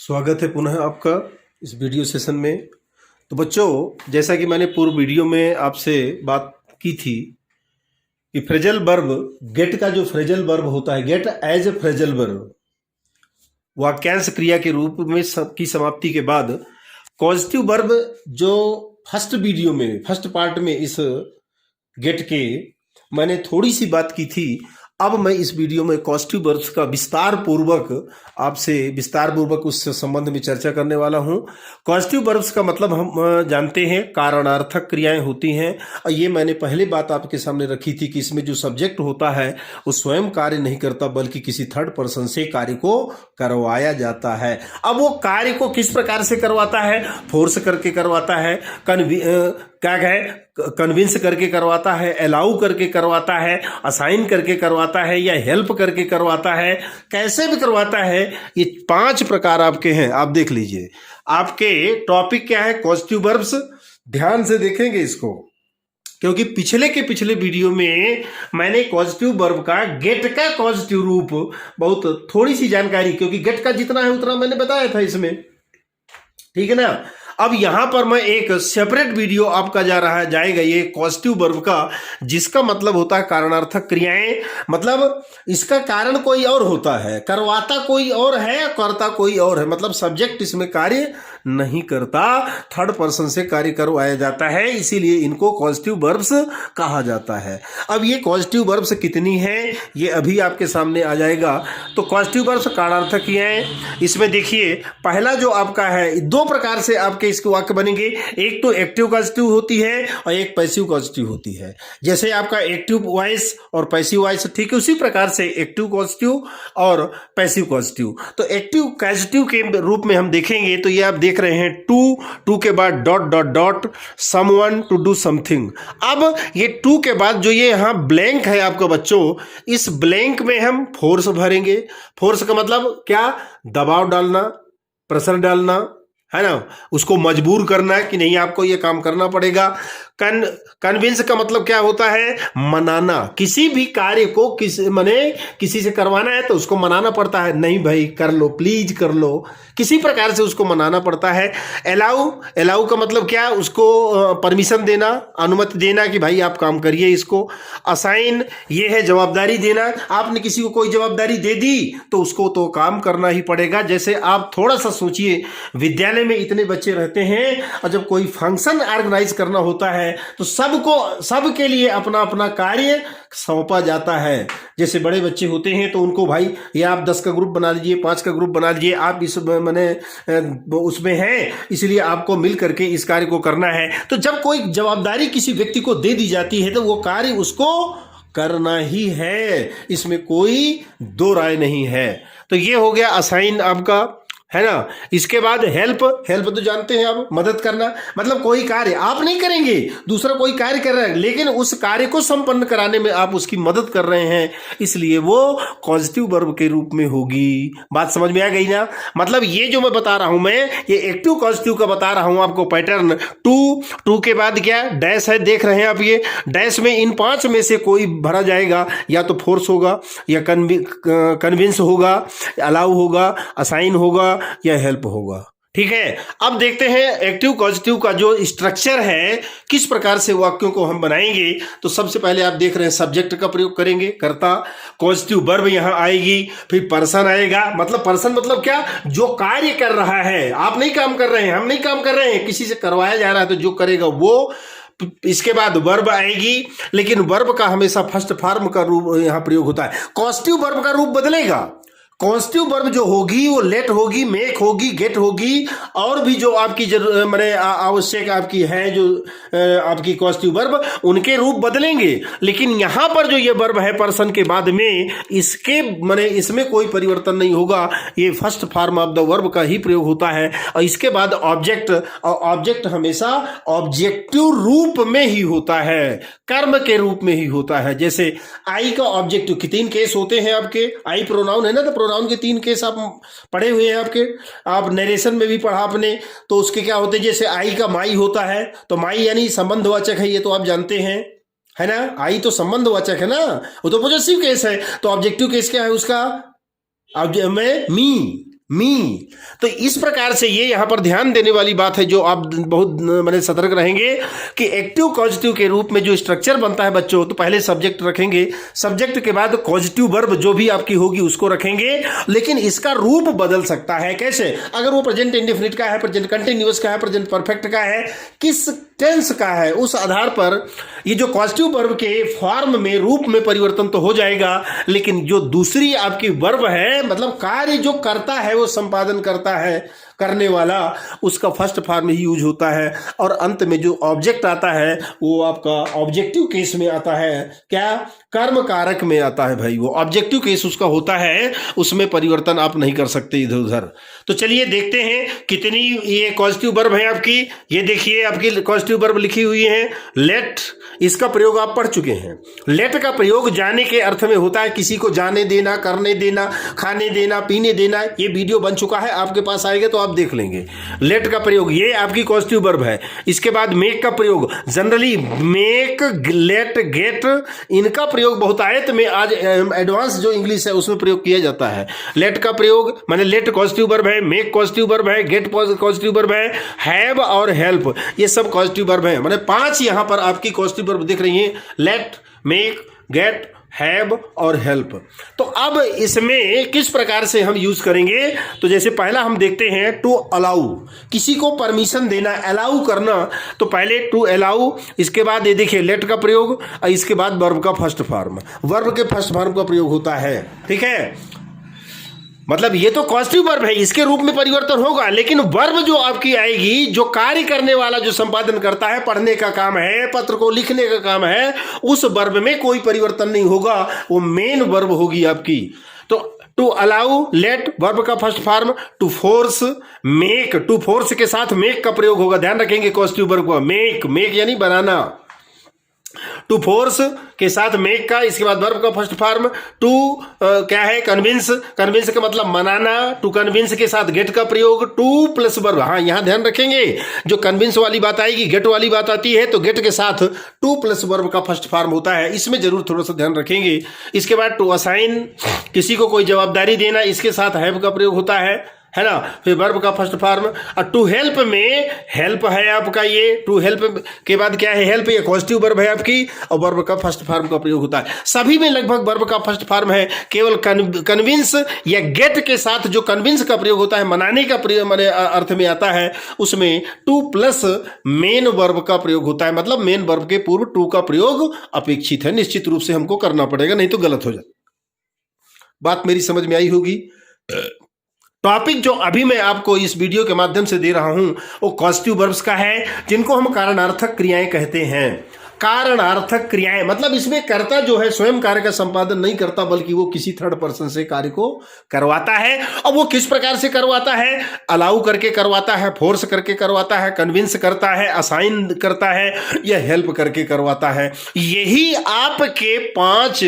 स्वागत है पुनः आपका इस वीडियो सेशन में। तो बच्चों, जैसा कि मैंने पूर्व वीडियो में आपसे बात की थी कि फ्रेजल वर्ब, गेट का जो फ्रेजल वर्ब होता है, get as a phrasal verb, वाक्यांश क्रिया के रूप में की समाप्ति के बाद पॉजिटिव वर्ब जो फर्स्ट पार्ट में इस गेट के मैंने थोड़ी सी बात की थी, अब मैं इस वीडियो में पॉजिटिव वर्ब्स का विस्तार पूर्वक उस संबंध में चर्चा करने वाला हूं। पॉजिटिव वर्ब्स का मतलब हम जानते हैं कारणार्थक क्रियाएं होती हैं, और ये मैंने पहले बात आपके सामने रखी थी कि इसमें जो सब्जेक्ट होता है वो स्वयं कार्य नहीं करता बल्कि किसी थर्ड पर्सन से कार्य को करवाया जाता है। अब वो कार्य को किस प्रकार से करवाता है? फोर्स करके करवाता है, कन्विंस करके करवाता है, अलाउ करके करवाता है, असाइन करके करवाता है, या हेल्प करके करवाता है, कैसे भी करवाता है। ये 5 प्रकार आपके हैं, आप देख लीजिए। आपके टॉपिक क्या है? Positive verbs. ध्यान से देखेंगे इसको, क्योंकि पिछले वीडियो में मैंने पॉजिटिव वर्ब का गेट का पॉजिटिव रूप बहुत थोड़ी सी जानकारी, क्योंकि गेट का जितना है उतना मैंने बताया था इसमें, ठीक है ना। अब यहां पर मैं एक सेपरेट वीडियो आपका जाएगा ये पॉजिटिव वर्ब का, जिसका मतलब होता है कारणार्थक क्रियाएं। मतलब इसका कारण कोई और होता है, करवाता कोई और है, करता कोई और है। मतलब सब्जेक्ट इसमें कार्य नहीं करता, थर्ड पर्सन से कार्य करवाया जाता है, इसीलिए इनको पॉजिटिव वर्ब्स कहा जाता है। अब ये पॉजिटिव वर्ब्स कितनी हैं ये अभी आपके सामने आ जाएगा। तो पॉजिटिव वर्ब्स कारणार्थक क्रियाएं, इसमें देखिए पहला जो आपका है, 2 प्रकार से आपके इसके वाक्य बनेंगे। एक तो एक्टिव पॉजिटिव होती है और एक पैसिव पॉजिटिव होती है। जैसे आपका एक्टिव वॉइस और पैसिव वॉइस, ठीक है, उसी प्रकार से एक्टिव पॉजिटिव और पैसिव पॉजिटिव। तो एक्टिव पॉजिटिव के रूप में हम देखेंगे तो ये आप देख रहे हैं टू के बाद dot someone to do something. अब ये टू के बाद जो ये यहां ब्लैंक है आपका बच्चों, इस ब्लैंक में हम फोर्स भरेंगे। फोर्स का मतलब क्या? दबाव डालना, प्रेशर डालना, है ना, उसको मजबूर करना कि नहीं आपको ये काम करना पड़ेगा। कन्विंस का मतलब क्या होता है? मनाना। किसी भी कार्य को किसी से करवाना है तो उसको मनाना पड़ता है, नहीं भाई कर लो, प्लीज कर लो, किसी प्रकार से उसको मनाना पड़ता है। अलाउ का मतलब क्या? उसको परमिशन देना, अनुमति देना कि भाई आप काम करिए इसको। असाइन ये है जवाबदारी देना, आपने किसी को कोई जवाबदारी दे दी तो उसको तो काम करना ही पड़ेगा। जैसे आप थोड़ा सा सोचिए, विद्यालय में इतने बच्चे रहते हैं और जब कोई फंक्शन ऑर्गेनाइज करना होता है तो सबके लिए अपना अपना कार्य सौंपा जाता है। जैसे बड़े बच्चे होते हैं तो उनको भाई ये आप 10 का ग्रुप बना लीजिए, 5 का ग्रुप बना लीजिए, आप इस उसमें हैं, इसलिए आपको मिल करके इस कार्य को करना है। तो जब कोई जवाबदारी किसी व्यक्ति को दे दी जाती है तो वो कार्य उसको करना ही है, इसमें कोई दो राय नहीं है। तो ये हो गया असाइन आपका, है ना। इसके बाद हेल्प तो जानते हैं आप, मदद करना। मतलब कोई कार्य आप नहीं करेंगे, दूसरा कोई कार्य कर रहा है, लेकिन उस कार्य को संपन्न कराने में आप उसकी मदद कर रहे हैं, इसलिए वो पॉजिटिव वर्ब के रूप में होगी। बात समझ में आ गई ना। मतलब ये जो मैं बता रहा हूं, मैं ये एक्टिव पॉजिटिव का बता रहा हूं आपको पैटर्न। टू के बाद क्या डैश है, देख रहे हैं आप, ये डैश में इन 5 में से कोई भरा जाएगा, या तो फोर्स होगा, या कन्विंस होगा, अलाउ होगा, असाइन होगा, या हेल्प होगा। ठीक है, अब देखते हैं एक्टिव पॉजिटिव का जो स्ट्रक्चर है, किस प्रकार से वाक्यों को हम बनाएंगे। तो सबसे पहले आप देख रहे हैं सब्जेक्ट का प्रयोग करेंगे, कर्ता, पॉजिटिव वर्ब यहां आएगी, फिर पर्सन आएगा। मतलब पर्सन मतलब क्या? जो कार्य कर रहा है, आप नहीं काम कर रहे हैं, हम नहीं काम कर रहे हैं, किसी से करवाया जा रहा है, तो जो करेगा वो। इसके बाद वर्ब आएगी, लेकिन वर्ब का हमेशा फर्स्ट फॉर्म का रूप यहां प्रयोग होता है। पॉजिटिव वर्ब का रूप बदलेगा। पॉजिटिव वर्ब जो होगी वो लेट होगी, मेक होगी, गेट होगी, और भी जो आपकी आवश्यक आपकी है जो आपकी पॉजिटिव वर्ब, उनके रूप बदलेंगे। लेकिन यहां पर जो ये वर्ब है पर्सन के बाद में, इसमें कोई परिवर्तन नहीं होगा, ये first form of the verb का ही प्रयोग होता है। और इसके बाद ऑब्जेक्ट, और ऑब्जेक्ट हमेशा ऑब्जेक्टिव रूप में ही होता है, कर्म के रूप में ही होता है। जैसे आई का ऑब्जेक्टिव के 3 केस होते हैं आपके, आई प्रोनाउन है ना, तो प्रोनाउन के 3 केस आप पढ़े हुए हैं आपके, आप नरेशन में भी पढ़ा आपने। तो उसके क्या होते हैं, जैसे आई का माई होता है, तो माई यानी संबंधवाचक है, ये तो आप जानते हैं, है ना। आई तो संबंधवाचक है ना, वो तो पॉजिटिव केस है। तो ऑब्जेक्टिव केस क्या है उसका? में मी, मी। तो इस प्रकार से ये यहां पर ध्यान देने वाली बात है, जो आप बहुत मैंने सतर्क रहेंगे कि एक्टिव कॉजेटिव के रूप में जो स्ट्रक्चर बनता है बच्चों, तो पहले सब्जेक्ट रखेंगे, सब्जेक्ट के बाद कॉजेटिव वर्ब जो भी आपकी होगी उसको रखेंगे, लेकिन इसका रूप बदल सकता है। कैसे? अगर वो प्रेजेंट इंडेफिनिट का है, प्रेजेंट कंटिन्यूअस का है, प्रेजेंट परफेक्ट का है, किस टेंस का है, उस आधार पर ये जो कॉजेटिव वर्ब के फॉर्म में, रूप में परिवर्तन तो हो जाएगा, लेकिन जो दूसरी आपकी वर्ब है, मतलब कार्य जो करता है, वो संपादन करता है, करने वाला, उसका फर्स्ट फॉर्म ही यूज होता है। और अंत में जो ऑब्जेक्ट आता है वो आपका ऑब्जेक्टिव केस में आता है। क्या? कर्म कारक में आता है भाई, वो ऑब्जेक्टिव केस उसका होता है, उसमें परिवर्तन आप नहीं कर सकते इधर उधर। तो चलिए देखते हैं कितनी ये कॉजेटिव वर्ब है आपकी। ये देखिए आपकी कॉजेटिव वर्ब लिखी हुई है लेट, इसका प्रयोग आप पढ़ चुके हैं। लेट का प्रयोग जाने के अर्थ में होता है, किसी को जाने देना, करने देना, खाने देना, पीने देना। ये वीडियो बन चुका है, आपके पास आएगा तो आप देख लेंगे। लेट का प्रयोग ये आपकी कॉजेटिव वर्ब है। इसके बाद मेक का प्रयोग, जनरली मेक, लेट, गेट, इनका प्रयोग बहुतायत में आज एडवांस जो इंग्लिश है उसमें प्रयोग किया जाता है। लेट का प्रयोग माने लेट कॉजेटिव वर्ब है, मेक कॉजेटिव वर्ब है, गेट कॉजेटिव वर्ब है, हैव और हेल्प ये सब कॉजेटिव वर्ब है। माने 5 यहां पर आपकी कॉजेटिव वर्ब दिख रही है, लेट, मेक, गेट, हैव और हेल्प। तो अब इसमें किस प्रकार से हम यूज करेंगे, तो जैसे पहला हम देखते हैं टू अलाउ, किसी को परमिशन देना, अलाउ करना। तो पहले टू अलाउ, इसके बाद ये देखिए लेट का प्रयोग, इसके बाद वर्ब का फर्स्ट फॉर्म, वर्ब के फर्स्ट फॉर्म का प्रयोग होता है। ठीक है, मतलब ये तो कॉजेटिव वर्ब है, इसके रूप में परिवर्तन होगा, लेकिन वर्ब जो आपकी आएगी, जो कार्य करने वाला, जो संपादन करता है, पढ़ने का काम है, पत्र को लिखने का काम है, उस वर्ब में कोई परिवर्तन नहीं होगा, वो मेन वर्ब होगी आपकी। तो टू अलाउ, लेट, वर्ब का first form, to force, make, to force के साथ मेक का प्रयोग होगा, ध्यान रखेंगे कॉजेटिव वर्ब का, मेक, मेक यानी बनाना, टू फोर्स के साथ मेक का, इसके बाद वर्ब का फर्स्ट फॉर्म, टू क्या है, कन्विंस, कन्विंस का मतलब मनाना, टू कन्विंस के साथ गेट का प्रयोग, टू प्लस वर्ब। हाँ, यहां ध्यान रखेंगे, जो कन्विंस वाली बात आएगी, गेट वाली बात आती है, तो गेट के साथ टू प्लस वर्ब का फर्स्ट फॉर्म होता है, इसमें जरूर थोड़ा सा ध्यान रखेंगे। इसके बाद टू असाइन, किसी को कोई जवाबदारी देना, इसके साथ हैव का प्रयोग होता है ना। फिर वर्ब का फर्स्ट फॉर्म, और टू हेल्प में हेल्प है आपका, ये टू हेल्प के बाद क्या है, हेल्प, ये पॉजिटिव वर्ब है आपकी, और वर्ब का फर्स्ट फॉर्म का प्रयोग होता है। सभी में लगभग वर्ब का फर्स्ट फॉर्म है, केवल कन्विंस या गेट के साथ जो कन्विंस का प्रयोग होता है, मनाने का प्रयोग अर्थ में आता है, उसमें टू प्लस मेन वर्ब का प्रयोग होता है। मतलब मेन वर्ब के पूर्व टू का प्रयोग अपेक्षित है, निश्चित रूप से हमको करना पड़ेगा, नहीं तो गलत हो जाए। बात मेरी समझ में आई होगी। टॉपिक जो अभी मैं आपको इस वीडियो के माध्यम से दे रहा हूं वो कॉजेटिव वर्ब्स का है, जिनको हम कारणार्थक क्रियाएं कहते हैं। कारणार्थक क्रियाएं मतलब इसमें कर्ता जो है स्वयं कार्य का संपादन नहीं करता, बल्कि वो किसी थर्ड पर्सन से कार्य को करवाता है। और वो किस प्रकार से करवाता है? अलाउ करके करवाता है, फोर्स करके करवाता है, कन्विंस करता है, असाइन करता है, या हेल्प करके करवाता है। यही आपके 5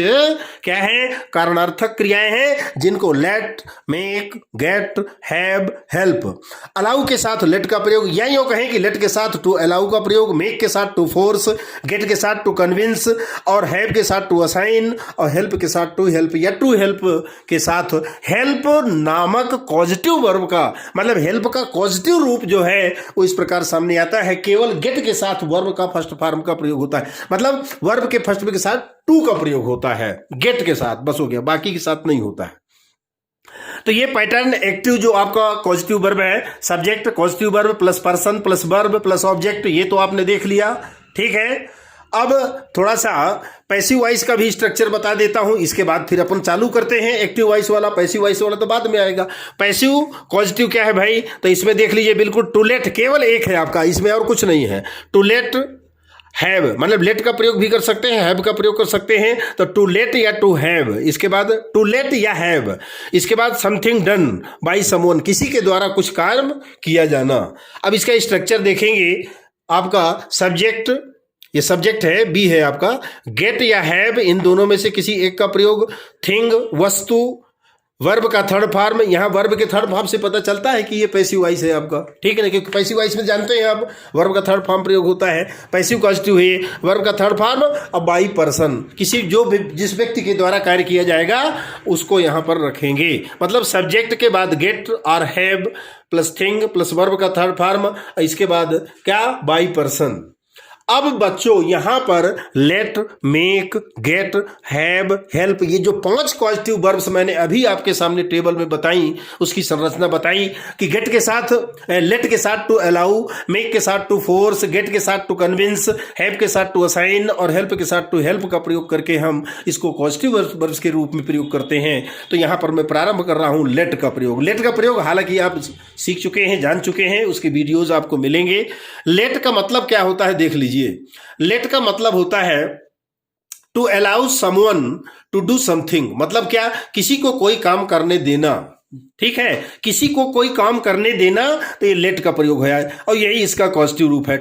क्या है, कारणार्थक क्रियाएं हैं, जिनको let, make, get, have, help. Allow के साथ लेट का प्रयोग, या यूं कहें कि लेट के साथ टू अलाउ का प्रयोग, मेक के साथ टू फोर्स, गेट के साथ टू कन्विंस, और हैव के साथ टू असाइन, और हेल्प के साथ टू हेल्प, या टू हेल्प के साथ हेल्प नामक पॉजिटिव वर्ब का, मतलब हेल्प का पॉजिटिव रूप जो है वो इस प्रकार सामने आता है। केवल गेट के साथ वर्ब का फर्स्ट फॉर्म का प्रयोग होता है, मतलब वर्ब के फर्स्ट के साथ टू का प्रयोग होता है, गेट के साथ बस हो गया, बाकी के साथ नहीं होता है। तो ये पैटर्न एक्टिव जो आपका पॉजिटिव वर्ब है, subject positive verb plus person plus verb plus object, ये तो आपने देख लिया, ठीक है। अब थोड़ा सा पैसिव वॉइस का भी स्ट्रक्चर बता देता हूं, इसके बाद फिर अपन चालू करते हैं। एक्टिव वॉइस वाला, पैसिव वॉइस वाला तो बाद में आएगा। पैसिव पॉजिटिव क्या है भाई, तो इसमें देख लीजिए, बिल्कुल टू लेट केवल एक है आपका, इसमें और कुछ नहीं है। टू लेट हैव, मतलब लेट का प्रयोग भी कर सकते हैं, हैव का प्रयोग कर सकते हैं, तो टू लेट या टू हैव, इसके बाद टू लेट या हैव, इसके बाद समथिंग डन बाय समवन, किसी के द्वारा कुछ कार्य किया जाना। अब इसका स्ट्रक्चर देखेंगे, आपका सब्जेक्ट, ये सब्जेक्ट है, बी है आपका, गेट या हैव, इन दोनों में से किसी एक का प्रयोग, थिंग वस्तु, वर्ब का थर्ड फॉर्म, यहाँ वर्ब के थर्ड फॉर्म से पता चलता है कि ये पैसिव वॉइस है आपका, ठीक है ना, क्योंकि पैसिव वॉइस में जानते हैं आप वर्ब का थर्ड फॉर्म प्रयोग होता है, पैसिव कॉजेक्टिव है वर्ब का थर्ड फॉर्म। अब बाई पर्सन, किसी जो भी जिस व्यक्ति के द्वारा कार्य किया जाएगा उसको यहाँ पर रखेंगे, मतलब सब्जेक्ट के बाद गेट और have plus thing plus verb का थर्ड फॉर्म, इसके बाद क्या, बाई पर्सन। अब बच्चों यहां पर let, make, get, have, help, ये जो 5 कॉजेक्टिव वर्ब्स मैंने अभी आपके सामने टेबल में बताई, उसकी संरचना बताई कि गेट के साथ, लेट के साथ टू अलाउ, मेक के साथ टू फोर्स, गेट के साथ टू कन्विंस, हैव के साथ टू असाइन और हेल्प के साथ टू हेल्प का प्रयोग करके हम इसको कॉजेक्टिव वर्ब्स के रूप में प्रयोग करते हैं। तो यहां पर मैं प्रारंभ कर रहा हूं लेट का प्रयोग। लेट का प्रयोग हालांकि आप सीख चुके हैं, जान चुके हैं, उसके वीडियोज आपको मिलेंगे। लेट का मतलब क्या होता है देख लीजिए। लेट का मतलब होता है to allow someone to do something, मतलब क्या, किसी को कोई काम करने देना, ठीक है, किसी को कोई काम करने देना, तो ये लेट का प्रयोग है और यही इसका कॉजेक्टिव रूप है।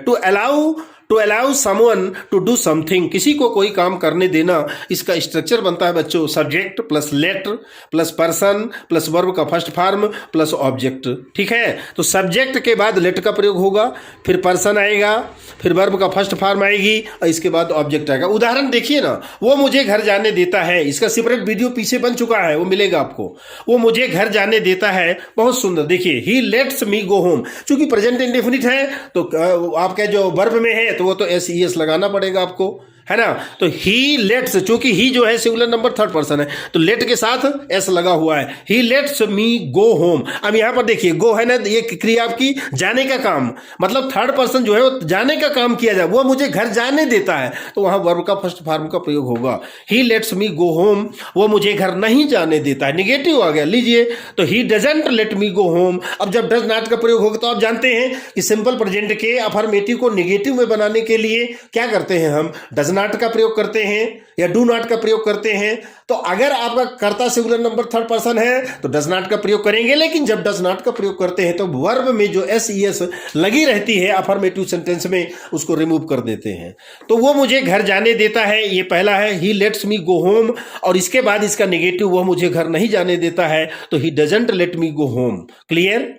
To allow someone to do something, किसी को कोई काम करने देना, इसका स्ट्रक्चर बनता है बच्चों subject plus late plus person plus verb का फर्स्ट फॉर्म प्लस ऑब्जेक्ट, ठीक है। तो सब्जेक्ट के बाद लेट का प्रयोग होगा, फिर पर्सन आएगा, फिर वर्ब का फर्स्ट फॉर्म आएगी और इसके बाद ऑब्जेक्ट आएगा। उदाहरण देखिए ना, वो मुझे घर जाने देता है, इसका सेपरेट वीडियो पीछे बन चुका है, वो मिलेगा आपको। वो मुझे घर जाने देता है, बहुत सुंदर, देखिए ही लेट्स मी गो होम, चूंकि प्रेजेंट इंडेफिनिट है तो आपका जो वर्ब में है तो वो तो एस लगाना पड़ेगा आपको, है ना। तो ही लेट्स, चूंकि ही जो है सिंगुलर नंबर थर्ड पर्सन है तो लेट के साथ एस लगा हुआ है, ही लेट्स मी गो होम। अब यहां पर देखिए गो है ना, ये क्रिया आपकी जाने का काम, मतलब थर्ड पर्सन जो है वो जाने का काम किया जाए, वो मुझे घर जाने देता है, तो वहां वर्ब का फर्स्ट फॉर्म का प्रयोग होगा। ही लेट्स मी गो होम, वो मुझे घर नहीं जाने देता है, निगेटिव आ गया, लीजिए तो he doesn't let me go home. अब जब डज नॉट का प्रयोग होगा तो आप जानते हैं कि सिंपल प्रेजेंट के अफर्मेटिव को निगेटिव में बनाने के लिए क्या करते हैं, हम डज नॉट का प्रयोग करते हैं या डू नॉट का प्रयोग करते हैं। तो अगर आपका कर्ता सिंगुलर नंबर थर्ड पर्सन है तो डज नॉट का प्रयोग करेंगे, लेकिन जब डज नॉट का प्रयोग करते हैं तो वर्ब में जो एस लगी रहती है अफर्मेटिव सेंटेंस में, उसको रिमूव कर देते हैं। तो वो मुझे घर जाने देता है, ये पहला है ही लेट्स मी गो होम, और इसके बाद इसका नेगेटिव वो मुझे घर नहीं जाने देता है तो he doesn't let me go home. Clear.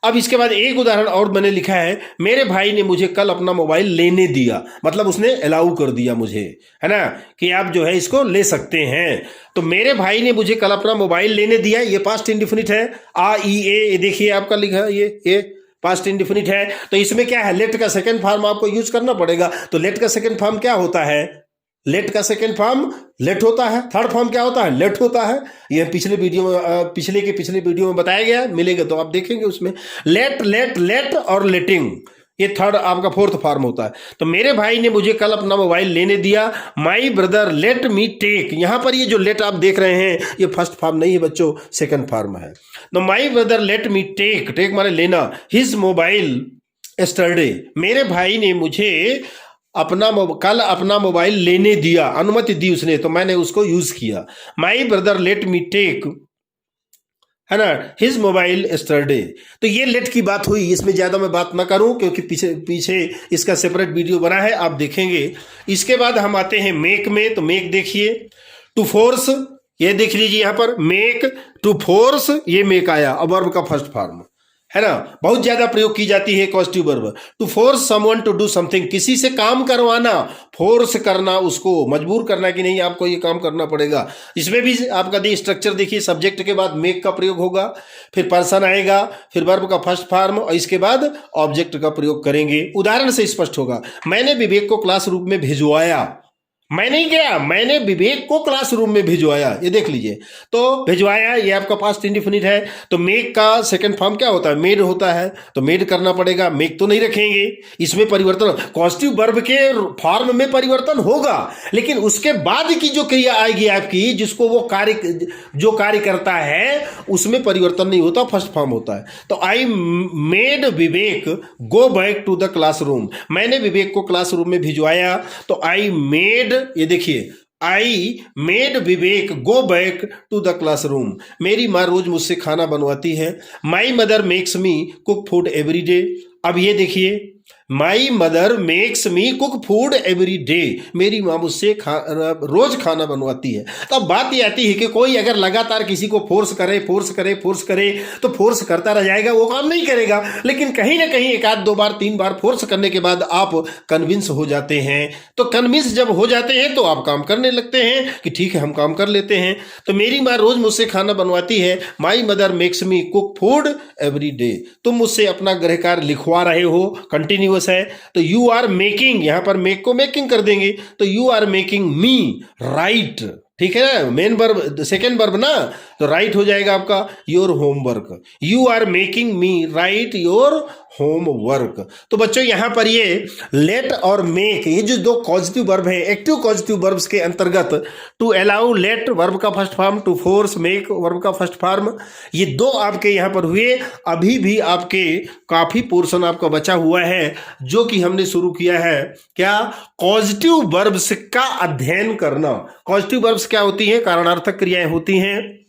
अब इसके बाद एक उदाहरण और मैंने लिखा है, मेरे भाई ने मुझे कल अपना मोबाइल लेने दिया, मतलब उसने अलाउ कर दिया मुझे, है ना, कि आप जो है इसको ले सकते हैं। तो मेरे भाई ने मुझे कल अपना मोबाइल लेने दिया, ये पास्ट इंडेफिनिट है, ये देखिए आपका लिखा है, ये पास्ट इंडेफिनिट है। तो इसमें क्या है, लेट का सेकंड फॉर्म आपको यूज करना पड़ेगा। तो लेट का सेकंड फॉर्म क्या होता है, लेट का सेकंड फॉर्म लेट होता है, थर्ड फॉर्म क्या होता है, लेट होता है। ये पिछले वीडियो में, पिछले वीडियो में बताया गया, मिलेगा तो आप देखेंगे उसमें। लेट और लेटिंग, ये थर्ड आपका फोर्थ फॉर्म होता है। तो मेरे भाई ने मुझे कल अपना मोबाइल लेने दिया, my brother let me take, यहां पर ये जो लेट आप देख रहे हैं ये फर्स्ट फॉर्म नहीं है बच्चों, सेकंड फॉर्म है। तो my brother let me take माने लेना, हिज मोबाइल यस्टरडे, मेरे भाई ने मुझे कल अपना मोबाइल लेने दिया, अनुमति दी उसने, तो मैंने उसको यूज किया। My brother let me take, है ना, हिज मोबाइल यस्टरडे। तो ये लेट की बात हुई, इसमें ज्यादा मैं बात ना करूं क्योंकि पीछे इसका सेपरेट वीडियो बना है, आप देखेंगे। इसके बाद हम आते हैं मेक में। तो मेक देखिए, टू फोर्स, ये देख लीजिए यहां पर मेक टू फोर्स, ये मेक आया, अब वर्ब का फर्स्ट फॉर्म, है ना, बहुत ज्यादा प्रयोग की जाती है causative verb. To force someone to do something, किसी से काम करवाना, फोर्स करना, उसको मजबूर करना कि नहीं आपको ये काम करना पड़ेगा। इसमें भी आपका स्ट्रक्चर देखिए, सब्जेक्ट के बाद मेक का प्रयोग होगा, फिर पर्सन आएगा, फिर वर्ब का फर्स्ट फॉर्म और इसके बाद ऑब्जेक्ट का प्रयोग करेंगे। उदाहरण से स्पष्ट होगा, मैंने विवेक को क्लासरूम में भिजवाया, मैं नहीं गया, मैंने विवेक को क्लासरूम में भिजवाया, ये देख लीजिए। तो भिजवाया ये आपका पास्ट इंडेफिनिट है। तो मेक का सेकंड फॉर्म क्या होता है, मेड होता है, तो मेड करना पड़ेगा, मेक तो नहीं रखेंगे, इसमें परिवर्तन, पॉजिटिव वर्ब के फॉर्म में परिवर्तन होगा, लेकिन उसके बाद की जो क्रिया आएगी आपकी, जिसको वो जो कार्य करता है उसमें परिवर्तन नहीं होता, फर्स्ट फॉर्म होता है। तो I made Vivek go back to the classroom, मैंने विवेक को क्लासरूम में भिजवाया। तो आई मेड, ये देखिए, I made Vivek go back to the classroom, मेरी माँ रोज मुझसे खाना बनवाती है। My mother makes me cook food every day, अब ये देखिए, my mother makes me cook food every day, मेरी माँ मुझसे रोज खाना बनवाती है। तो अब बात ये आती है कि कोई अगर लगातार किसी को फोर्स करे तो फोर्स करता रह जाएगा, वो काम नहीं करेगा। लेकिन कहीं ना कहीं एक आध दो बार तीन बार फोर्स करने के बाद आप कन्विंस हो जाते हैं। तो कन्विंस जब हो जाते हैं तो आप काम करने लगते हैं कि ठीक है हम काम कर लेते हैं। तो मेरी माँ रोज मुझसे खाना बनवाती है, my mother makes me cook food every day. तुम मुझसे अपना गृह कार्य लिखवा रहे हो, कंटिन्यूअस है। तो यू आर मेकिंग, यहां पर मेक को मेकिंग कर देंगे, तो you are making me write, ठीक है ना, मेन वर्ब सेकेंड वर्ब ना, तो राइट हो जाएगा आपका your homework. You are making me write your homework. तो बच्चों यहां पर ये लेट और मेक, ये जो दो पॉजिटिव वर्ब है, एक्टिव पॉजिटिव वर्ब्स के अंतर्गत, टू अलाउ लेट वर्ब का first form, to force make verb का फर्स्ट फॉर्म, ये दो आपके यहां पर हुए। अभी भी आपके काफी पोर्शन आपका बचा हुआ है जो कि हमने शुरू किया है, क्या, पॉजिटिव वर्ब्स का अध्ययन करना। पॉजिटिव वर्ब्स क्या होती हैं? कारणार्थक क्रियाएं होती हैं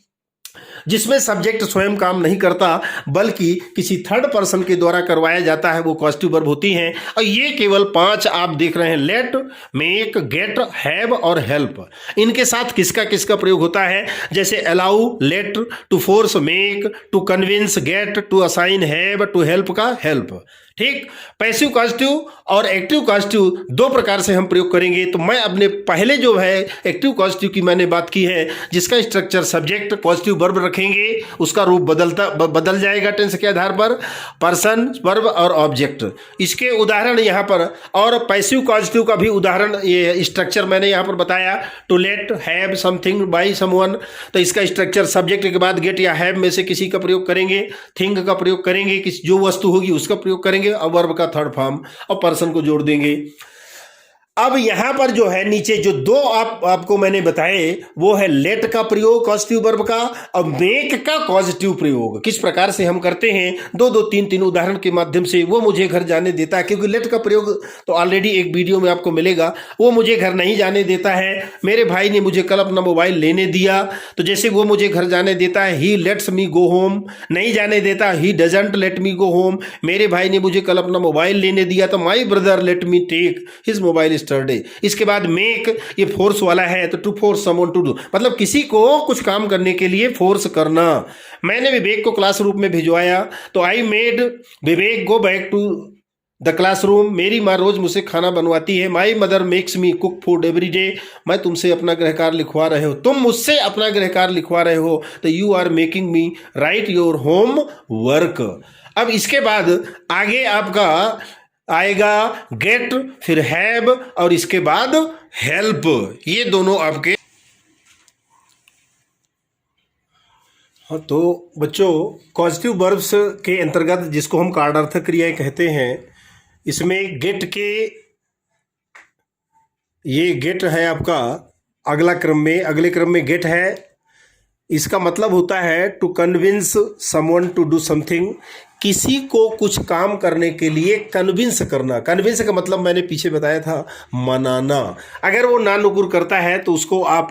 जिसमें सब्जेक्ट स्वयं काम नहीं करता बल्कि किसी थर्ड पर्सन के द्वारा करवाया जाता है, वो पॉजिटिव वर्ब होती हैं। और ये केवल 5 आप देख रहे हैं, लेट, मेक, गेट, हैव और हेल्प। इनके साथ किसका किसका प्रयोग होता है? जैसे allow, let, to force, make, to convince, get, to assign, have, to help का हेल्प। ठीक, पैसिव पॉजिटिव और एक्टिव पॉजिटिव दो प्रकार से हम प्रयोग करेंगे। तो मैं अपने पहले जो है एक्टिव पॉजिटिव की मैंने बात की है, जिसका स्ट्रक्चर सब्जेक्ट पॉजिटिव वर्ब रखेंगे, उसका रूप बदल जाएगा टेंस के आधार पर, पर्सन, वर्ब और ऑब्जेक्ट। इसके उदाहरण यहाँ पर, और पैसिव पॉजिटिव का भी उदाहरण, ये स्ट्रक्चर मैंने यहाँ पर बताया, to let, have something by someone. तो इसका स्ट्रक्चर सब्जेक्ट के बाद गेट या हैव में से किसी का प्रयोग करेंगे, थिंग का प्रयोग करेंगे, जो वस्तु होगी उसका प्रयोग करेंगे, और वर्ब का थर्ड फॉर्म, और पर्सन को जोड़ देंगे। अब यहां पर जो है नीचे जो दो आपको मैंने बताए, वो है लेट का प्रयोग पॉजिटिव वर्ब का, और मेक का पॉजिटिव प्रयोग। किस प्रकार से हम करते हैं, दो तीन उदाहरण के माध्यम से। वो मुझे घर जाने देता है, क्योंकि लेट का प्रयोग तो ऑलरेडी एक वीडियो में आपको मिलेगा। वो मुझे घर नहीं जाने देता है, मेरे भाई ने मुझे कल अपना मोबाइल लेने दिया। तो जैसे वो मुझे घर जाने देता है, ही लेट्स मी गो होम, नहीं जाने देता, he doesn't let me go home. मेरे भाई ने मुझे कल अपना मोबाइल लेने दिया, तो my brother let me take his mobile yesterday. इसके बाद मेक, ये फोर्स वाला है, तो to force someone to do, मतलब किसी को कुछ काम करने के लिए फोर्स करना। मैंने विवेक को क्लासरूम में भिजवाया, तो I made Vivek go back to the classroom. मेरी माँ रोज मुझसे खाना बनवाती है, my mother makes me cook food every day. मैं तुमसे अपना गृह कार्य लिखवा रहे हो, तुम मुझसे अपना गृह कार्य लिखवा रहे हो, तो you are making me write your homework. अब इसके बाद आगे आपका आएगा गेट, फिर हैव, और इसके बाद हेल्प। ये दोनों आपके। हाँ, तो बच्चों पॉजिटिव वर्ब्स के अंतर्गत जिसको हम कारणार्थक क्रियाएं कहते हैं, इसमें गेट के, ये गेट है आपका अगले क्रम में गेट है। इसका मतलब होता है to convince someone to do something, किसी को कुछ काम करने के लिए कन्विंस करना। कन्विंस का मतलब मैंने पीछे बताया था, मनाना। अगर वो ना नुकुर करता है तो उसको आप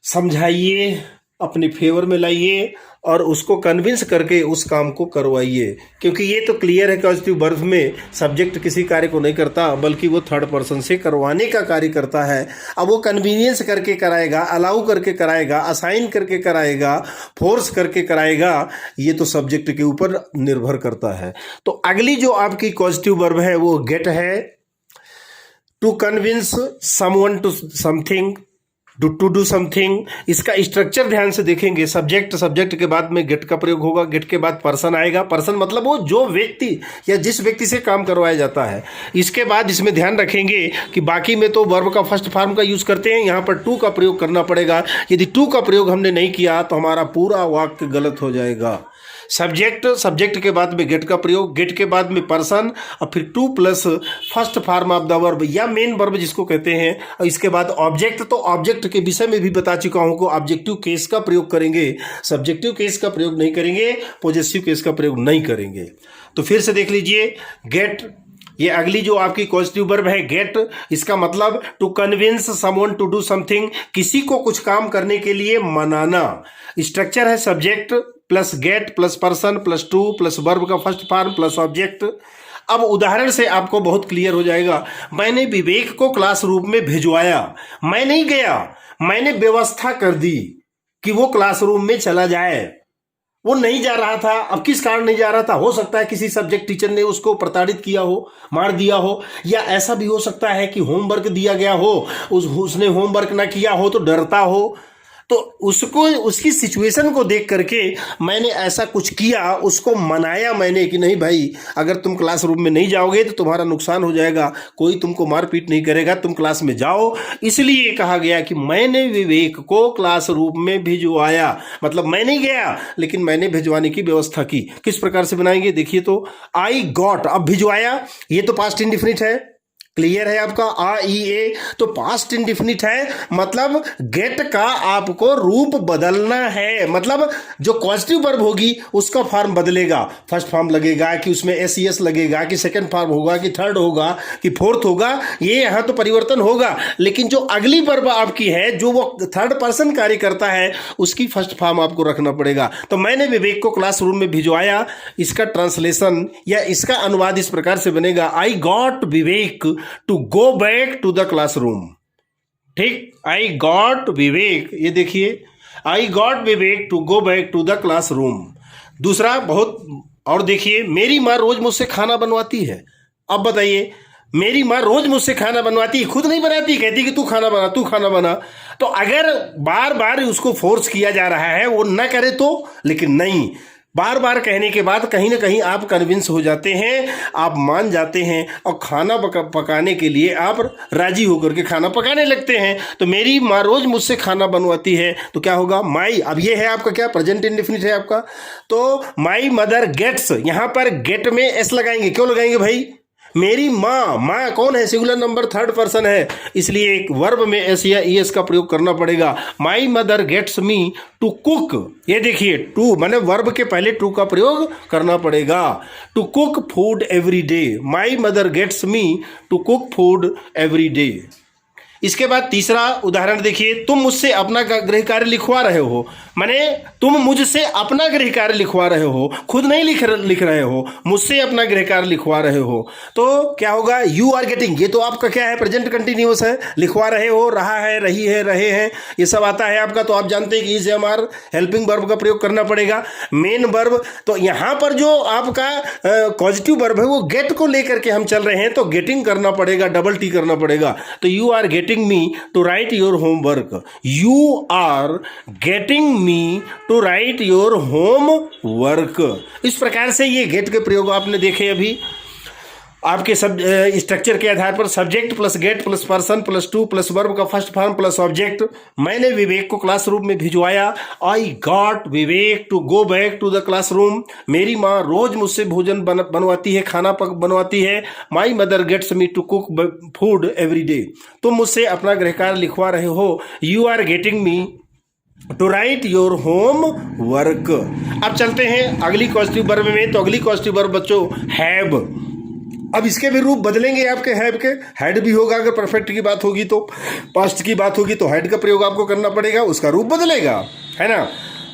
समझाइए, अपने फेवर में लाइए और उसको कन्विंस करके उस काम को करवाइए। क्योंकि ये तो क्लियर है, पॉजिटिव वर्ब में सब्जेक्ट किसी कार्य को नहीं करता बल्कि वो थर्ड पर्सन से करवाने का कार्य करता है। अब वो कन्वीनियंस करके कराएगा, अलाउ करके कराएगा, असाइन करके कराएगा, फोर्स करके कराएगा, ये तो सब्जेक्ट के ऊपर निर्भर करता है। तो अगली जो आपकी पॉजिटिव वर्ब है वो गेट है, to convince someone to something, to do something. इसका स्ट्रक्चर ध्यान से देखेंगे, सब्जेक्ट के बाद में गेट का प्रयोग होगा, गेट के बाद पर्सन आएगा। पर्सन मतलब वो जो व्यक्ति या जिस व्यक्ति से काम करवाया जाता है। इसके बाद इसमें ध्यान रखेंगे कि बाकी में तो वर्ब का फर्स्ट फॉर्म का यूज करते हैं, यहाँ पर टू का प्रयोग करना पड़ेगा। यदि टू का प्रयोग हमने नहीं किया तो हमारा पूरा वाक्य गलत हो जाएगा। सब्जेक्ट के बाद में गेट का प्रयोग, गेट के बाद में पर्सन, और फिर two plus first form of the verb या मेन वर्ब जिसको कहते हैं, और इसके बाद ऑब्जेक्ट। तो ऑब्जेक्ट के विषय में भी बता चुका हूं को ऑब्जेक्टिव केस का प्रयोग करेंगे, सब्जेक्टिव केस का प्रयोग नहीं करेंगे, पॉजेसिव केस का प्रयोग नहीं करेंगे। तो फिर से देख लीजिए, गेट, ये अगली जो आपकी पॉजिटिव वर्ब है गेट, इसका मतलब to convince someone to do something, किसी को कुछ काम करने के लिए मनाना। स्ट्रक्चर है subject plus get plus person plus to plus verb का फर्स्ट फॉर्म प्लस ऑब्जेक्ट। अब उदाहरण से आपको बहुत क्लियर हो जाएगा। मैंने विवेक को क्लासरूम में भिजवाया, मैं नहीं गया, मैंने व्यवस्था कर दी कि वो क्लासरूम में चला जाए। वो नहीं जा रहा था। अब किस कारण नहीं जा रहा था? हो सकता है किसी सब्जेक्ट टीचर ने उसको प्रताड़ित किया हो, मार दिया हो, या ऐसा भी हो सकता है कि होमवर्क दिया गया हो, उसने होमवर्क ना किया हो तो डरता हो। तो उसको, उसकी सिचुएशन को देख करके मैंने ऐसा कुछ किया, उसको मनाया मैंने कि नहीं भाई, अगर तुम क्लासरूम में नहीं जाओगे तो तुम्हारा नुकसान हो जाएगा, कोई तुमको मारपीट नहीं करेगा, तुम क्लास में जाओ। इसलिए कहा गया कि मैंने विवेक को क्लासरूम में भिजवाया, मतलब मैं नहीं गया लेकिन मैंने भिजवाने की व्यवस्था की। किस प्रकार से बनाएंगे देखिए तो, आई गॉट, अब भिजवाया ये तो पास्ट इंडेफिनिट है, क्लियर है आपका, आ ई ए तो पास्ट इंडेफिनिट है, मतलब गेट का आपको रूप बदलना है। मतलब जो पॉजिटिव वर्ब होगी उसका फॉर्म बदलेगा, फर्स्ट फॉर्म लगेगा कि उसमें एस ई एस लगेगा कि सेकंड फॉर्म होगा कि थर्ड होगा कि फोर्थ होगा, ये यहाँ तो परिवर्तन होगा। लेकिन जो अगली वर्ब आपकी है, जो वो थर्ड पर्सन कार्य करता है, उसकी फर्स्ट फॉर्म आपको रखना पड़ेगा। तो मैंने विवेक को क्लासरूम में भिजवाया, इसका ट्रांसलेशन या इसका अनुवाद इस प्रकार से बनेगा, I got Vivek to go back to the classroom. ठीक, आई गॉट विवेक, ये देखिए, I got Vivek to go back to the classroom. दूसरा बहुत, और देखिए, मेरी माँ रोज मुझसे खाना बनवाती है। अब बताइए, मेरी माँ रोज मुझसे खाना बनवाती है, खुद नहीं बनाती, कहती कि तू खाना बना, तू खाना बना। तो अगर बार बार उसको फोर्स किया जा रहा है वो ना करे तो, लेकिन नहीं, बार बार कहने के बाद कहीं ना कहीं आप कन्विंस हो जाते हैं, आप मान जाते हैं और खाना पकाने के लिए आप राजी होकर के खाना पकाने लगते हैं। तो मेरी माँ रोज मुझसे खाना बनवाती है, तो क्या होगा, माई। अब ये है आपका क्या, प्रेजेंट इंडेफिनिट है आपका। तो माई मदर गेट्स, यहां पर गेट में एस लगाएंगे, क्यों लगाएंगे भाई, मेरी माँ, माँ कौन है, सिंगुलर नंबर थर्ड पर्सन है, इसलिए एक वर्ब में एस या ई एस का प्रयोग करना पड़ेगा। My mother gets me to cook, ये देखिए टू माने वर्ब के पहले टू का प्रयोग करना पड़ेगा, to cook food every day. My mother gets me to cook food every day. इसके बाद तीसरा उदाहरण देखिए, तुम मुझसे अपना गृह कार्य लिखवा रहे हो, माने तुम मुझसे अपना गृह कार्य लिखवा रहे हो, खुद नहीं लिख रहे हो, मुझसे अपना गृह कार्य लिखवा रहे हो। तो क्या होगा, यू आर गेटिंग, ये तो आपका क्या है, प्रेजेंट कंटिन्यूअस है, लिखवा रहे हो, रहा है, रही है, रहे हैं, ये सब आता है आपका। तो आप जानते हैं कि इज एम हेल्पिंग वर्ब का प्रयोग करना पड़ेगा, मेन वर्ब। तो यहां पर जो आपका पॉजिटिव वर्ब है वो गेट को लेकर के हम चल रहे हैं, तो गेटिंग करना पड़ेगा, डबल टी करना पड़ेगा। तो you are getting me to write your homework, you are getting me to write your homework। इस प्रकार से ये गेट के प्रयोग आपने देखे अभी। आपके सब स्ट्रक्चर के आधार पर subject plus get plus person plus to plus verb का फर्स्ट फॉर्म प्लस ऑब्जेक्ट। मैंने विवेक को क्लासरूम में भिजवाया, I got Vivek to go back to the classroom. मेरी माँ रोज मुझसे भोजन बनवाती है, खाना बनवाती है। My mother gets me to cook food every day. तुम मुझसे अपना गृह कार्य लिखवा रहे हो, you are getting me to write your homework. अब चलते हैं अगली पॉजिटिव वर्ब में। तो अगली पॉजिटिव वर्ब बच्चों हैव। अब इसके भी रूप बदलेंगे आपके, हैव के, हैड भी होगा, अगर परफेक्ट की बात होगी तो, पास्ट की बात होगी तो हैड का प्रयोग आपको करना पड़ेगा, उसका रूप बदलेगा, है ना।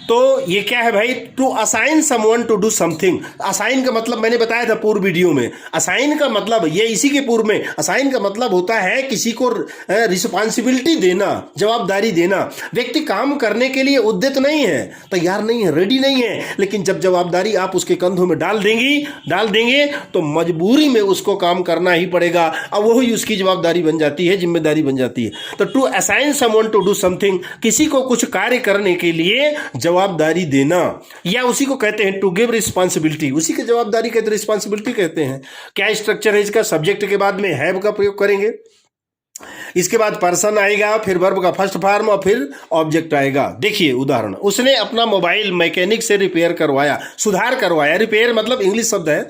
तो ये क्या है भाई, to assign someone to do something. Assign का मतलब मैंने बताया था पूर्व वीडियो में, असाइन का मतलब ये इसी के पूर्व में, असाइन का मतलब होता है किसी को रिस्पॉन्सिबिलिटी देना, जवाबदारी देना। व्यक्ति काम करने के लिए उद्यत नहीं है, तैयार नहीं है, रेडी नहीं है, लेकिन जब जवाबदारी आप उसके कंधों में डाल देंगे तो मजबूरी में उसको काम करना ही पड़ेगा, अब वही उसकी जवाबदारी बन जाती है, जिम्मेदारी बन जाती है। तो to assign someone to do something, किसी को कुछ कार्य करने के लिए जवाबदारी देना, या उसी को कहते हैं टू गिव रिस्पॉन्सिबिलिटी, उसी की जवाबदारी कहते हैं, रिस्पॉन्सिबिलिटी कहते हैं। क्या स्ट्रक्चर है इसका, सब्जेक्ट के बाद में हैव का प्रयोग करेंगे, इसके बाद पर्सन आएगा, फिर वर्ब का फर्स्ट फॉर्म और फिर ऑब्जेक्ट आएगा। देखिए उदाहरण, उसने अपना मोबाइल मैकेनिक से रिपेयर करवाया, सुधार करवाया, रिपेयर मतलब इंग्लिश शब्द है,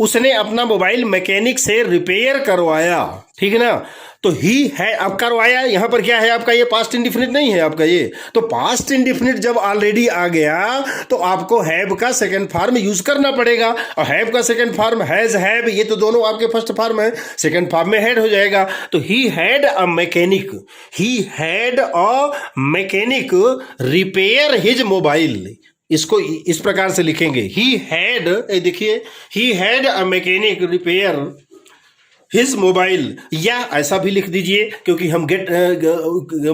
उसने अपना मोबाइल मैकेनिक से रिपेयर करवाया, ठीक है ना। तो ही है, अब करवाया यहां पर क्या है आपका, ये पास्ट इंडिफिनिट नहीं है आपका ये। तो पास्ट इंडिफिनिट जब ऑलरेडी आ गया तो आपको हैव का सेकंड फॉर्म यूज करना पड़ेगा, और हैव का सेकंड फॉर्म हैज, हैव, ये तो दोनों आपके फर्स्ट फॉर्म है, सेकंड फॉर्म में हैड हो जाएगा। तो he had a mechanic, he had a mechanic repair his mobile, इसको इस प्रकार से लिखेंगे, ही हैड, देखिए, ही had a mechanic repair his mobile, या ऐसा भी लिख दीजिए क्योंकि हम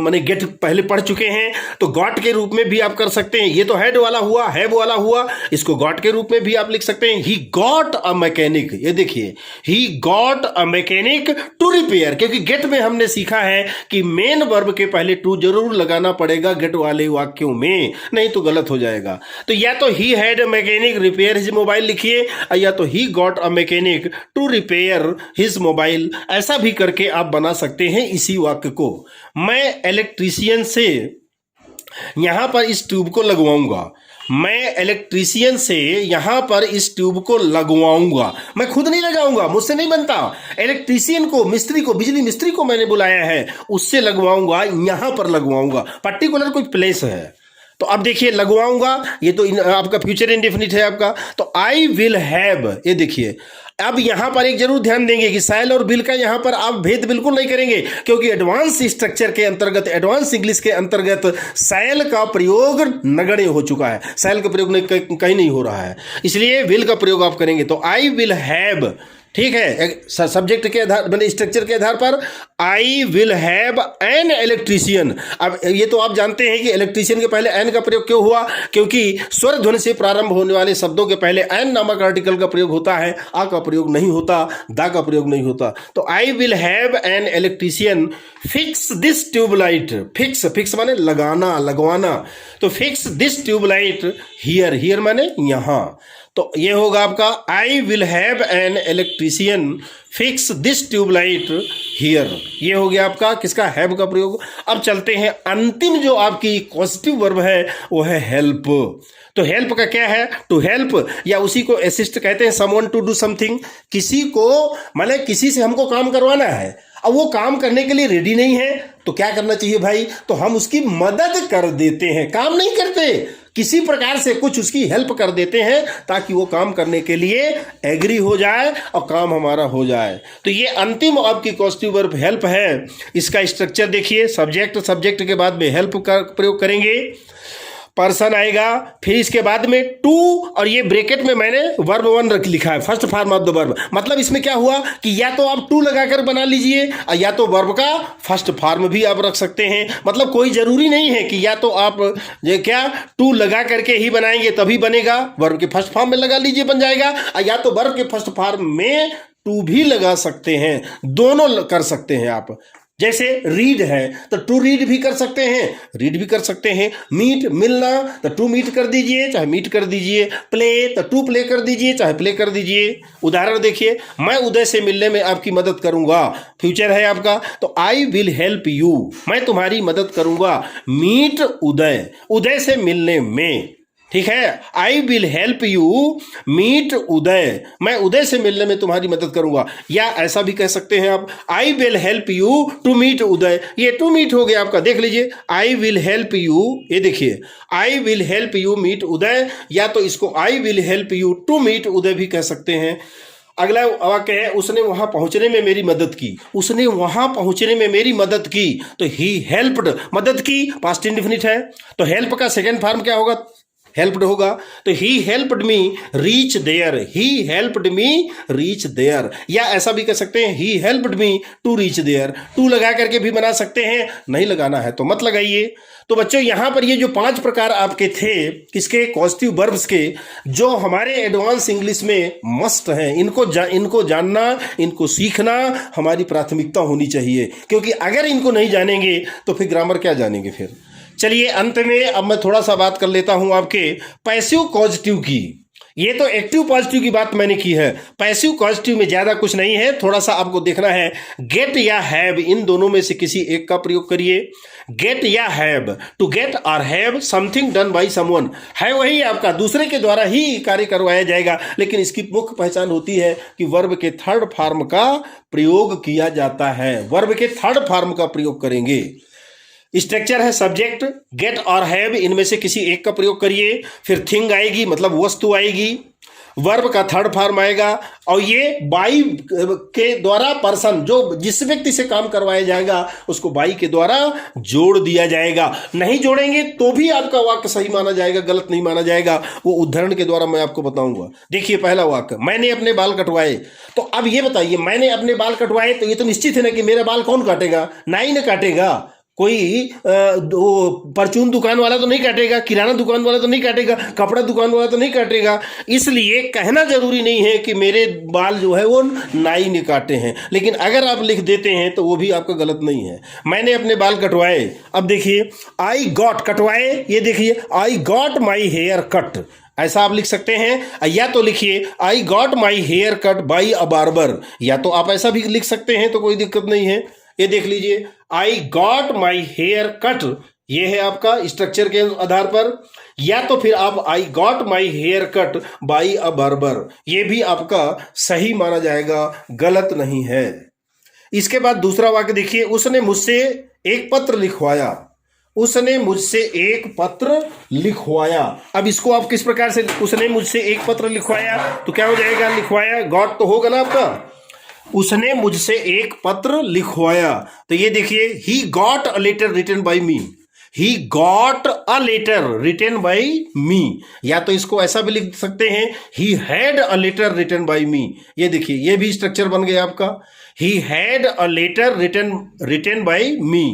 माने गेट पहले पढ़ चुके हैं, तो गॉट के रूप में भी आप कर सकते हैं। ये तो हेड वाला हुआ, हैव वाला हुआ, इसको गॉट के रूप में भी आप लिख सकते हैं। ही गॉट अ मैकेनिक, ये देखिए, he got a mechanic to repair, क्योंकि गेट में हमने सीखा है कि मेन वर्ब के पहले टू जरूर लगाना पड़ेगा गेट वाले वाक्यों में, नहीं तो गलत हो जाएगा। तो या तो he had a mechanic repair his mobile लिखिए, या तो he got a mechanic to repair his mobile, ऐसा भी करके आप बना सकते हैं इसी वाक्य को। मैं इलेक्ट्रीशियन से यहां पर इस ट्यूब को लगवाऊंगा, मैं इलेक्ट्रीशियन से यहां पर इस ट्यूब को लगवाऊंगा, मैं खुद नहीं लगाऊंगा, मुझसे नहीं बनता, इलेक्ट्रीशियन को, मिस्त्री को, बिजली मिस्त्री को मैंने बुलाया है, उससे लगवाऊंगा, यहां पर लगवाऊंगा, पर्टिकुलर कोई प्लेस है। तो अब देखिए, लगवाऊंगा, ये तो आपका फ्यूचर इंडेफिनिट है आपका, तो आई विल हैव, ये देखिए। अब यहां पर एक जरूर ध्यान देंगे कि शैल और विल का यहां पर आप भेद बिल्कुल नहीं करेंगे, क्योंकि एडवांस स्ट्रक्चर के अंतर्गत, एडवांस इंग्लिश के अंतर्गत शैल का प्रयोग नगण्य हो चुका है, शैल का प्रयोग कहीं नहीं हो रहा है, इसलिए विल का प्रयोग आप करेंगे। तो आई विल हैव, ठीक है, सब्जेक्ट के आधार, मैंने स्ट्रक्चर के आधार पर आई विल हैव एन इलेक्ट्रीशियन। अब ये तो आप जानते हैं कि इलेक्ट्रीशियन के पहले एन का प्रयोग क्यों हुआ, क्योंकि स्वर ध्वनि से प्रारंभ होने वाले शब्दों के पहले एन नामक आर्टिकल का प्रयोग होता है, आ का प्रयोग नहीं होता, दा का प्रयोग नहीं होता। तो I will have an electrician fix this tubelight, fix, fix माने लगाना, लगवाना, तो fix this tubelight here, here माने यहां, तो ये होगा आपका I will have an electrician fix this tubelight here, ये हो गया आपका किसका, हैव का प्रयोग। अब चलते हैं, अंतिम जो आपकी पॉजिटिव वर्ब है वो है हेल्प। तो हेल्प का क्या है, टू हेल्प, या उसी को असिस्ट कहते हैं, समवन टू डू समथिंग, किसी को, मतलब किसी से हमको काम करवाना है, अब वो काम करने के लिए रेडी नहीं है, तो क्या करना चाहिए भाई, तो हम उसकी मदद कर देते हैं, काम नहीं करते, किसी प्रकार से कुछ उसकी हेल्प कर देते हैं ताकि वो काम करने के लिए एग्री हो जाए और काम हमारा हो जाए। तो ये अंतिम आपकी पॉजिटिव वर्ब हेल्प है। इसका स्ट्रक्चर देखिए, सब्जेक्ट, सब्जेक्ट के बाद में हेल्प का प्रयोग करेंगे, पर्सन आएगा, फिर इसके बाद में टू, और ये ब्रैकेट में मैंने वर्ब वन लिखा है, first form of the verb. मतलब इसमें क्या हुआ कि या तो आप टू लगाकर बना लीजिए, या तो वर्ब का फर्स्ट फॉर्म भी आप रख सकते हैं। मतलब कोई जरूरी नहीं है कि या तो आप ये क्या टू लगा करके ही बनाएंगे तभी बनेगा, वर्ब के फर्स्ट फॉर्म में लगा लीजिए बन जाएगा, या तो वर्ब के फर्स्ट फॉर्म में टू भी लगा सकते हैं, दोनों कर सकते हैं आप। जैसे रीड है तो टू रीड भी कर सकते हैं, रीड भी कर सकते हैं। मीट, मिलना, तो टू मीट कर दीजिए चाहे मीट कर दीजिए। प्ले, तो टू प्ले कर दीजिए चाहे प्ले कर दीजिए। उदाहरण देखिए, मैं उदय से मिलने में आपकी मदद करूंगा, फ्यूचर है आपका, तो आई विल हेल्प यू, मैं तुम्हारी मदद करूंगा। मीट उदय, उदय से मिलने में, ठीक है, I will help you meet Uday, मैं उदय से मिलने में तुम्हारी मदद करूंगा। या ऐसा भी कह सकते हैं आप, I will help you to meet Uday, ये टू मीट हो गया आपका, देख लीजिए, आई विल हेल्प यू, ये देखिए, I will help you meet Uday, या तो इसको I will help you to meet Uday भी कह सकते हैं। अगला वाक्य है, उसने वहां पहुंचने में मेरी मदद की, उसने वहां पहुंचने में मेरी मदद की, तो ही हेल्प्ड, मदद की पास्ट इंडेफिनिट है, तो हेल्प का सेकेंड फॉर्म क्या होगा, हेल्प्ड होगा। तो he helped me reach there, he helped me reach there, या ऐसा भी कह सकते हैं, he helped me to reach there. To लगा करके भी बना सकते हैं, नहीं लगाना है तो मत लगाइए। तो बच्चों, यहां पर ये जो 5 प्रकार आपके थे किसके, पॉजिटिव वर्ब्स के, जो हमारे एडवांस इंग्लिश में मस्ट हैं, इनको जानना, इनको सीखना हमारी प्राथमिकता होनी चाहिए, क्योंकि अगर इनको नहीं जानेंगे तो फिर ग्रामर क्या जानेंगे फिर। चलिए, अंत में अब मैं थोड़ा सा बात कर लेता हूं आपके पैसिव पॉजिटिव की। ये तो एक्टिव पॉजिटिव की बात मैंने की है, पैसिव पॉजिटिव में ज्यादा कुछ नहीं है, थोड़ा सा आपको देखना है। गेट या हैव, इन दोनों में से किसी एक का प्रयोग करिए। गेट या हैव, टू गेट और have something done by someone, है वही आपका दूसरे के द्वारा ही कार्य करवाया जाएगा, लेकिन इसकी मुख्य पहचान होती है कि वर्ब के थर्ड फॉर्म का प्रयोग किया जाता है, वर्ब के थर्ड फॉर्म का प्रयोग करेंगे। स्ट्रक्चर है सब्जेक्ट, गेट और हैव, इनमें से किसी एक का प्रयोग करिए। फिर थिंग आएगी, मतलब वस्तु आएगी, वर्ब का थर्ड फॉर्म आएगा और ये बाई के द्वारा पर्सन, जो जिस व्यक्ति से काम करवाया जाएगा उसको बाई के द्वारा जोड़ दिया जाएगा। नहीं जोड़ेंगे तो भी आपका वाक्य सही माना जाएगा, गलत नहीं माना जाएगा। वो उदाहरण के द्वारा मैं आपको बताऊंगा। देखिए पहला वाक्य, मैंने अपने बाल कटवाए। तो अब ये बताइए, मैंने अपने बाल कटवाए तो ये तो निश्चित है ना कि मेरे बाल कौन काटेगा? नाई ने काटेगा। कोई परचून दुकान वाला तो नहीं काटेगा, किराना दुकान वाला तो नहीं काटेगा, कपड़ा दुकान वाला तो नहीं काटेगा। इसलिए कहना जरूरी नहीं है कि मेरे बाल जो है वो नाई ने काटे हैं, लेकिन अगर आप लिख देते हैं तो वो भी आपका गलत नहीं है। मैंने अपने बाल कटवाए। अब देखिए आई गॉट, कटवाए, ये देखिए I got my hair cut, ऐसा आप लिख सकते हैं। या तो लिखिए I got my hair cut by a barber, या तो आप ऐसा भी लिख सकते हैं, तो कोई दिक्कत नहीं है। ये देख लीजिए I got my hair cut, ये है आपका स्ट्रक्चर के आधार पर। या तो फिर आप I got my hair cut by a barber, ये भी आपका सही माना जाएगा, गलत नहीं है। इसके बाद दूसरा वाक्य देखिए, उसने मुझसे एक पत्र लिखवाया। उसने मुझसे एक पत्र लिखवाया। अब इसको आप किस प्रकार से, उसने मुझसे एक पत्र लिखवाया तो क्या हो जाएगा? लिखवाया गॉट तो होगा ना आपका। उसने मुझसे एक पत्र लिखवाया, तो ये देखिए he got a letter written by me, he got a letter written by me. या तो इसको ऐसा भी लिख सकते हैं he had a letter written by me. ये देखिए ये भी स्ट्रक्चर बन गया आपका, he had a letter written by me.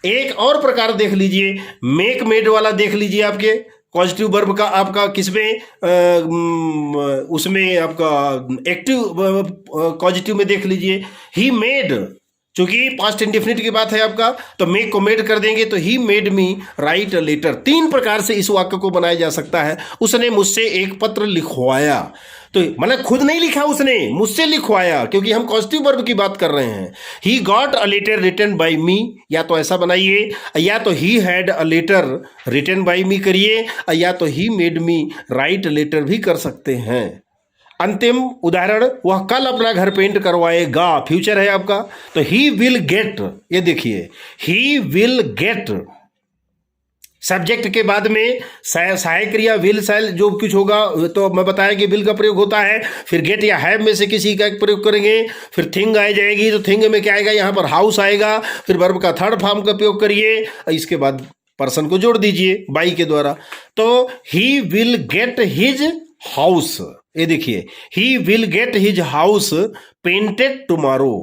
एक और प्रकार देख लीजिए, मेक मेड वाला देख लीजिए, आपके पॉजिटिव वर्ब का आपका किसमें उसमें आपका एक्टिव पॉजिटिव में देख लीजिए ही मेड, चूंकि पास्ट इंडेफिनिट की बात है आपका, तो मेक को मेड कर देंगे तो he made me write a letter. तीन प्रकार से इस वाक्य को बनाया जा सकता है। उसने मुझसे एक पत्र लिखवाया, तो मतलब खुद नहीं लिखा उसने, मुझसे लिखवाया, क्योंकि हम पॉजिटिव वर्ब की बात कर रहे हैं। He got a letter written by me, या तो ऐसा बनाइए, या तो he had a letter written by me करिए, या तो he made me write letter भी कर सकते हैं। अंतिम उदाहरण, वह कल अपना घर पेंट करवाएगा, फ्यूचर है आपका, तो ही विल गेट। ये देखिए ही विल गेट, सब्जेक्ट के बाद में सहायक क्रिया विल शैल जो कुछ होगा, तो मैं बताया कि विल का प्रयोग होता है। फिर गेट या हैव में से किसी का प्रयोग करेंगे। फिर थिंग आ जाएगी, तो थिंग में क्या आएगा? यहाँ पर हाउस आएगा। फिर वर्ब का थर्ड फॉर्म का प्रयोग करिए, इसके बाद पर्सन को जोड़ दीजिए बाई के द्वारा। तो he will get his house, ये देखिए ही will get his house painted tomorrow,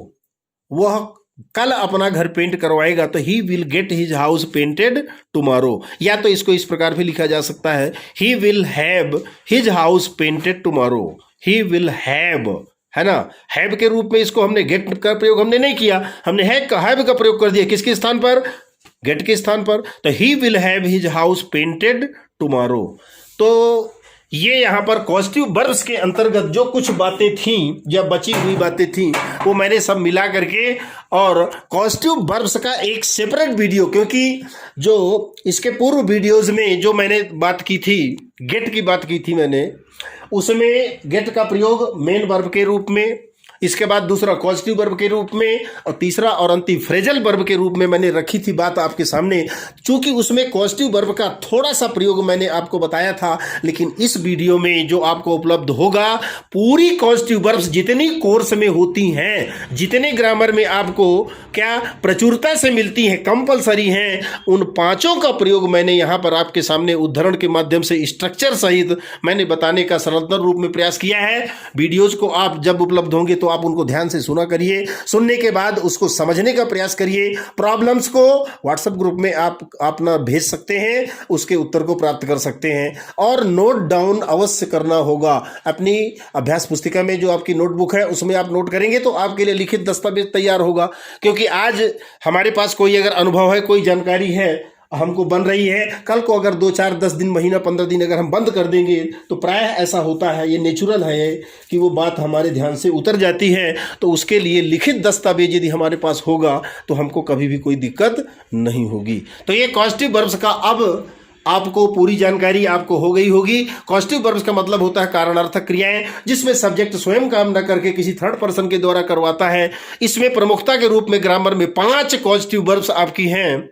वह कल अपना घर पेंट करवाएगा, तो he will get his house painted tomorrow. या तो इसको इस प्रकार भी लिखा जा सकता है, ही will have his house painted tomorrow, he will have, है ना। हैव के रूप में इसको हमने गेट का प्रयोग हमने नहीं किया, हमने हैव का प्रयोग कर दिया किसके स्थान पर? गेट के स्थान पर। तो he will have his house painted tomorrow. तो ये यहाँ पर पॉजिटिव वर्ब्स के अंतर्गत जो कुछ बातें थीं या बची हुई बातें थीं वो मैंने सब मिला करके, और पॉजिटिव वर्ब्स का एक सेपरेट वीडियो, क्योंकि जो इसके पूर्व वीडियोस में जो मैंने बात की थी, गेट की बात की थी मैंने, उसमें गेट का प्रयोग मेन वर्ब के रूप में, इसके बाद दूसरा पॉजिटिव वर्ब के रूप में, और तीसरा और अंतिम फ्रेजल वर्ब के रूप में मैंने रखी थी बात आपके सामने। चूंकि उसमें पॉजिटिव वर्ब का थोड़ा सा प्रयोग मैंने आपको बताया था, लेकिन इस वीडियो में जो आपको उपलब्ध होगा, पूरी पॉजिटिव वर्ब्स जितनी कोर्स में होती हैं, जितने ग्रामर में आपको क्या प्रचुरता से मिलती हैं, कंपलसरी हैं, उन पांचों का प्रयोग मैंने यहाँ पर आपके सामने उदाहरण के माध्यम से स्ट्रक्चर सहित मैंने बताने का सरलतर रूप में प्रयास किया है। वीडियोज को आप जब उपलब्ध होंगे तो आप उनको ध्यान से सुना करिए, सुनने के बाद उसको समझने का प्रयास करिए। प्रॉब्लम्स को व्हाट्सएप ग्रुप में आप अपना भेज सकते हैं, उसके उत्तर को प्राप्त कर सकते हैं, और नोट डाउन अवश्य करना होगा। अपनी अभ्यास पुस्तिका में जो आपकी नोटबुक है उसमें आप नोट करेंगे तो आपके लिए लिखित दस्तावेज तैयार होगा। क्योंकि आज हमारे पास कोई अगर अनुभव है, कोई जानकारी है हमको बन रही है, कल को अगर 2, 4, 10 दिन, महीना, 15 दिन अगर हम बंद कर देंगे तो प्रायः ऐसा होता है, ये नेचुरल है कि वो बात हमारे ध्यान से उतर जाती है। तो उसके लिए लिखित दस्तावेज यदि हमारे पास होगा तो हमको कभी भी कोई दिक्कत नहीं होगी। तो ये पॉजिटिव वर्ब्स का अब आपको पूरी जानकारी आपको हो गई होगी। पॉजिटिव वर्ब्स का मतलब होता है कारणार्थक क्रियाएं, जिसमें सब्जेक्ट स्वयं काम न करके किसी थर्ड पर्सन के द्वारा करवाता है। इसमें प्रमुखता के रूप में ग्रामर में 5 पॉजिटिव वर्ब्स आपकी हैं,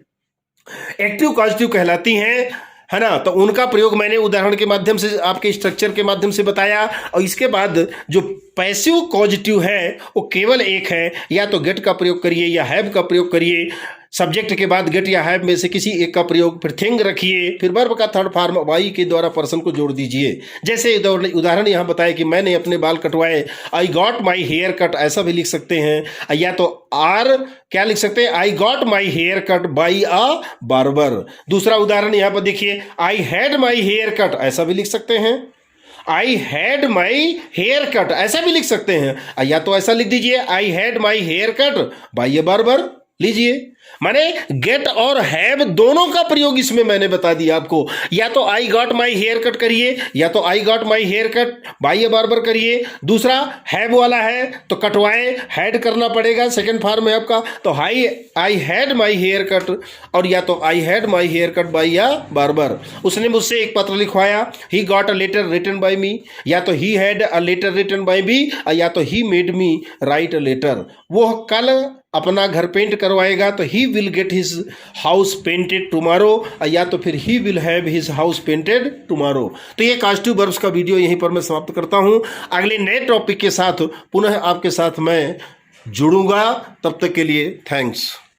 एक्टिव पॉजिटिव कहलाती हैं। है ना, तो उनका प्रयोग मैंने उदाहरण के माध्यम से, आपके स्ट्रक्चर के माध्यम से बताया। और इसके बाद जो पैसिव कॉजेटिव है वो केवल एक है, या तो गेट का प्रयोग करिए या हैव का प्रयोग करिए। सब्जेक्ट के बाद गेट या हैव में से किसी एक का प्रयोग, फिर थिंग रखिए, फिर वर्ब का थर्ड फॉर्म वाई के द्वारा पर्सन को जोड़ दीजिए। जैसे उदाहरण यहाँ बताया कि मैंने अपने बाल कटवाए, I got my hair cut, ऐसा भी लिख सकते हैं। या तो आर क्या लिख सकते हैं, I got my hair cut by a barber. दूसरा उदाहरण यहाँ पर देखिए, I had my hair cut, ऐसा भी लिख सकते हैं। I had my hair cut ऐसा भी लिख सकते हैं। या तो ऐसा लिख दीजिए, I had my hair cut by a barber, लीजिए। माने गेट और हैव दोनों का प्रयोग इसमें मैंने बता दिया आपको। या तो I got my hair cut करिए, या तो I got my hair cut by a barber करिए। दूसरा हैव वाला है तो कटवाए, हैड करना पड़ेगा, सेकंड फॉर्म है आपका। तो I had my hair cut, और या तो I had my hair cut by a barber. उसने मुझसे एक पत्र लिखवाया, he got a letter written by me, या तो he had a letter written by me, या तो he made me write a letter. वो कल अपना घर पेंट करवाएगा तो he will get his house painted tomorrow, या तो फिर he will have his house painted tomorrow. तो ये कास्टिव वर्ब्स का वीडियो यहीं पर मैं समाप्त करता हूं। अगले नए टॉपिक के साथ पुनः आपके साथ मैं जुड़ूंगा। तब तक के लिए थैंक्स।